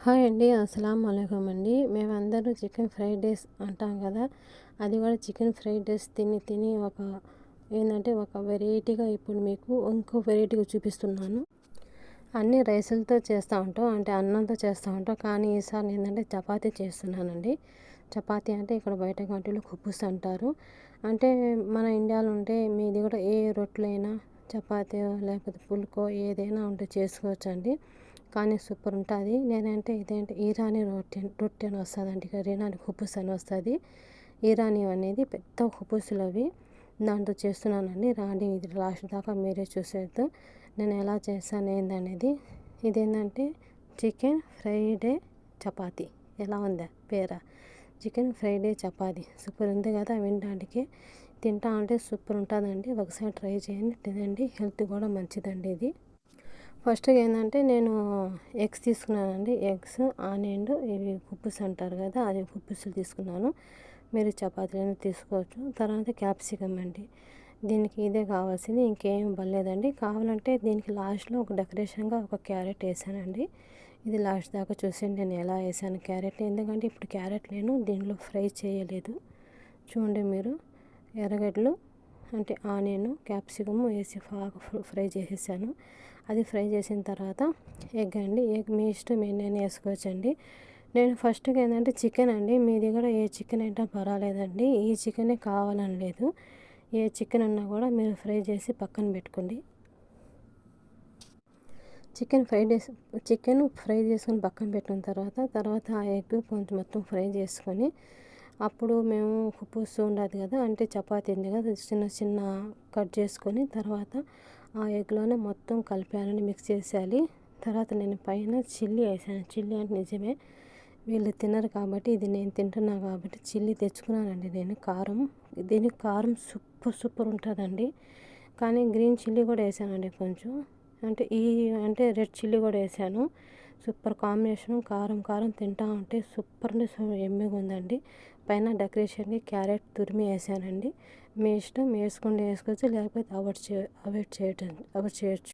Hi అండి. అస్సలాముఅలైకుం అండి. మేమందరూ చికెన్ ఫ్రైడ్ రైస్ అంటాం కదా, అది కూడా చికెన్ ఫ్రైడ్ రైస్ తిని తిని ఒక వెరైటీగా ఇప్పుడు మీకు ఇంకో వెరైటీగా చూపిస్తున్నాను. అన్ని రైసులతో చేస్తూ ఉంటాం, అంటే అన్నంతో చేస్తూ ఉంటాం. కానీ ఈసారి ఏంటంటే చపాతీ చేస్తున్నానండి. చపాతీ అంటే ఇక్కడ బయట కంట్రీలో కుబ్బుస్ అంటారు. అంటే మన ఇండియాలో ఉంటే మీది కూడా ఏ రొట్టెలైనా చపాతీ లేకపోతే పుల్కో ఏదైనా ఉంటే చేసుకోవచ్చు అండి. కానీ సూపర్ ఉంటుంది. ఇదేంటి ఇరానీ రొట్టె అని వస్తుందండి. ఇక్కడ ఇరానీ కుబ్బుస్ అని వస్తుంది. ఇరానీ అనేది పెద్ద కుబ్బుసులు అవి. దాంతో చేస్తున్నానండి. రాండి, ఇది లాస్ట్ దాకా మీరే చూసేద్దాం నేను ఎలా చేస్తాను ఏందనేది. ఇదేంటంటే చికెన్ ఫ్రైడే చపాతీ. ఎలా ఉందా పేరా? చికెన్ ఫ్రైడే చపాతీ సూపర్ ఉంది కదా. వినడానికి తింటా ఉంటే సూపర్ ఉంటుందండి. ఒకసారి ట్రై చేయండి, తినండి. హెల్త్ కూడా మంచిదండి ఇది. ఫస్ట్గా ఏంటంటే నేను ఎగ్స్ తీసుకున్నానండి. ఎగ్స్, ఆనియన్, ఇవి కుబ్బుస్ అంటారు కదా, అది కుబ్బుస్లు తీసుకున్నాను. మీరు చపాతీలను తీసుకోవచ్చు. తర్వాత క్యాప్సికమ్ అండి. దీనికి ఇదే కావాల్సింది, ఇంకేం ఇవ్వలేదండి. కావాలంటే దీనికి లాస్ట్లో ఒక డెకరేషన్గా ఒక క్యారెట్ వేసానండి. ఇది లాస్ట్ దాకా చూసేయండి నేను ఎలా వేసాను క్యారెట్. ఎందుకంటే ఇప్పుడు క్యారెట్ నేను దీనిలో ఫ్రై చేయలేదు. చూడండి మీరు. ఎర్రగడ్డలు అంటే ఆనియన్, క్యాప్సికమ్ వేసి ఫ్రై చేసేసాను. అది ఫ్రై చేసిన తర్వాత ఎగ్ అండి. ఎగ్ మీ ఇష్టం ఎన్నైనా వేసుకోవచ్చండి. నేను ఫస్ట్గా ఏంటంటే చికెన్ అండి, మీ దగ్గర ఏ చికెన్ అయినా పర్వాలేదండి. ఈ చికెనే కావాలని లేదు. ఏ చికెన్ ఉన్నా కూడా మీరు ఫ్రై చేసి పక్కన పెట్టుకోండి. చికెన్ ఫ్రై చేసుకొని పక్కన పెట్టిన తర్వాత ఆ ఎగ్ కొంచెం మొత్తం ఫ్రై చేసుకొని, అప్పుడు మేము కుబ్బుస్ ఉండదు కదా, అంటే చపాతీ ఉంది కదా, చిన్న చిన్న కట్ చేసుకొని తర్వాత ఆ ఎగ్లోనే మొత్తం కలిపేయాలని మిక్స్ చేసేయాలి. తర్వాత నేను పైన చిల్లీ వేసాను. చిల్లీ అంటే నిజమే వీళ్ళు తినరు కాబట్టి ఇది నేను తింటున్నా కాబట్టి చిల్లీ తెచ్చుకున్నానండి నేను. కారం, దీనికి కారం సూపర్ ఉంటుందండి. కానీ గ్రీన్ చిల్లీ కూడా వేసానండి కొంచెం. అంటే రెడ్ చిల్లీ కూడా వేసాను. Super combination. కారం కారం తింటా ఉంటే సూపర్ ఎమ్మిగా ఉందండి. పైన డెకరేషన్కి క్యారెట్ తురిమి వేసానండి. మీ ఇష్టం, వేసుకోవచ్చు లేకపోతే అవాయిడ్ చేయొచ్చు.